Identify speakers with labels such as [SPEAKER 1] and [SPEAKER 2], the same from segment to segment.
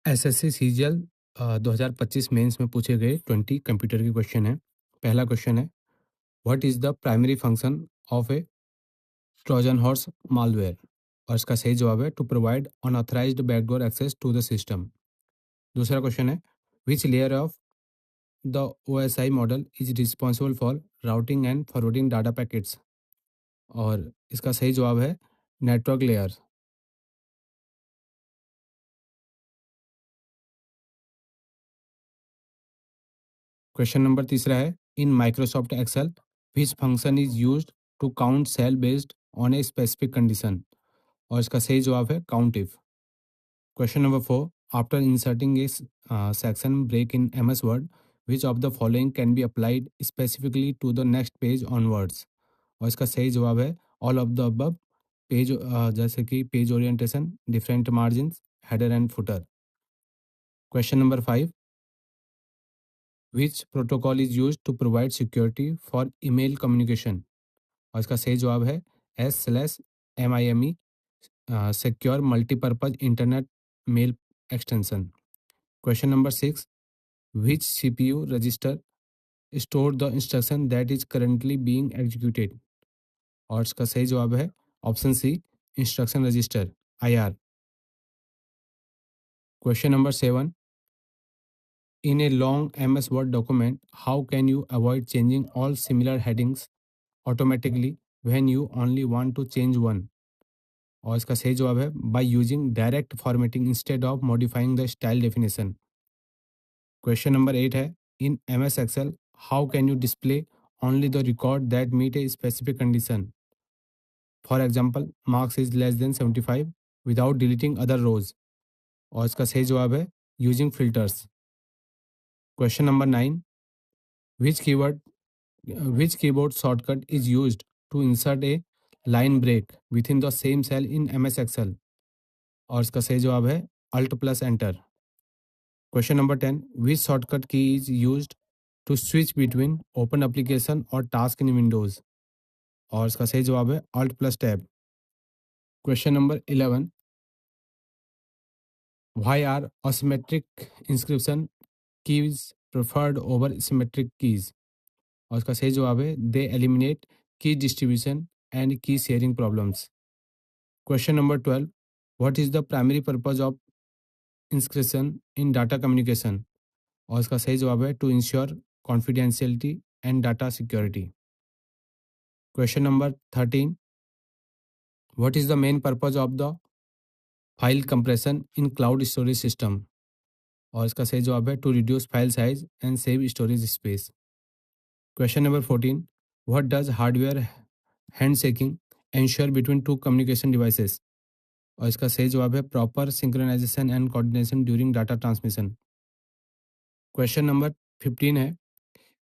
[SPEAKER 1] SSC CGL 2025 mains में पूछे गए 20 कंप्यूटर के क्वेश्चन है। पहला क्वेश्चन है, what is the primary function of a Trojan horse malware? और इसका सही जवाब है to provide unauthorized backdoor access to the system. दूसरा क्वेश्चन है, which layer of the OSI model is responsible for routing and forwarding data packets? और इसका सही जवाब है नेटवर्क लेयर। क्वेश्चन नंबर तीसरा है, in Microsoft Excel which function is used to count cell based on a specific condition? और इसका सही जवाब है count if. Question number four, after inserting a section break in MS Word which of the following can be applied specifically to the next page onwards? और इसका सही जवाब है all of the above. Page जैसे कि page orientation, different margin, header and footer. Question number five, which protocol is use to provide security for email communication? और इसका सही जवाब है S/MIME secure multipurpose internet mail extension. Question number six, which CPU register store the instruction that is currently being executed? और इसका सही जवाब है option C, instruction register IR। Question number seven, in a long MS word document how can you avoid changing all similar headings automatically when you only want to change one? और इसका सही जवाब है by using direct formatting instead of modifying the style definition. Question number eight है, in MS Excel how can you display only the record that meet a specific condition? For example marks is less than 75 without deleting other rows? और इसका सही जवाब है using filters. Question number nine, which keyword which keyboard shortcut is used to insert a line break within the same cell in MS Excel? और इसका सही जवाब है Alt plus Enter। Question number ten, which shortcut key is used to switch between open application और task in Windows? और इसका सही जवाब है Alt plus Tab। Question number 11, why are asymmetric inscription keys preferred over symmetric keys? और इसका सही जवाब है they eliminate key distribution and key sharing problems। Question number 12, what is the primary purpose of encryption in data communication? और इसका सही जवाब है to ensure confidentiality and data security. Question number 13, what is the main purpose of the file compression in cloud storage system? और इसका सही जवाब है to reduce file size and save storage space. Question number 14, what does hardware hand shaking ensure between two communication devices? और इसका सही जवाब है proper synchronisation and coordination during data transmission. Question number 15 है,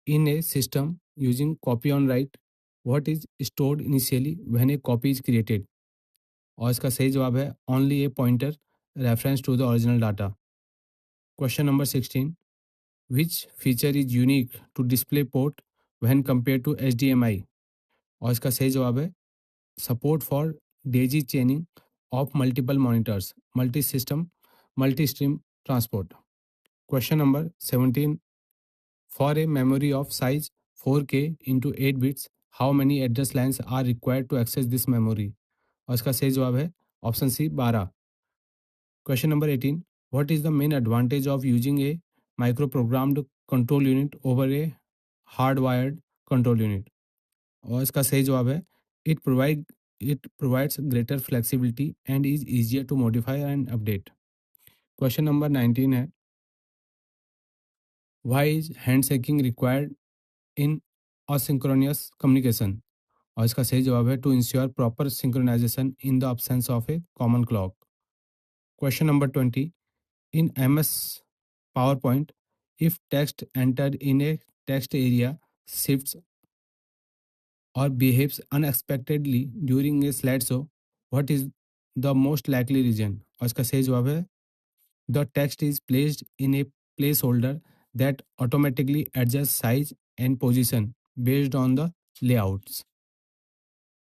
[SPEAKER 1] in a system using copy on write what is stored initially when a copy is created? और इसका सही जवाब है only a pointer reference to the original data. Question number 16, which feature is unique to display port when compare to HDMI? और इसका सही जवाब है support for daisy chaining of multiple monitors multi system multi stream transport. Question number 17, for a memory of size 4K into 8 bits, how many address lines are required to access this memory? और इसका सही जवाब है option C 12। Question number 18, what is the main advantage of using a micro programmed control unit over a hard wired control unit? और इसका सही जवाब है it provide it provides greater flexibility and is easier to modify and update. Question number 19 है, why is hand shaking required in asynchronous communication? और इसका सही जवाब है to ensure proper synchronization in the absence of a common clock. Question number 20, in MS PowerPoint if text entered in a text area shifts और behaves unexpectedly during a slide show what is the most likely reason? और इसका सही जवाब है the text is placed in a placeholder that automatically adjust size and position based on the layouts.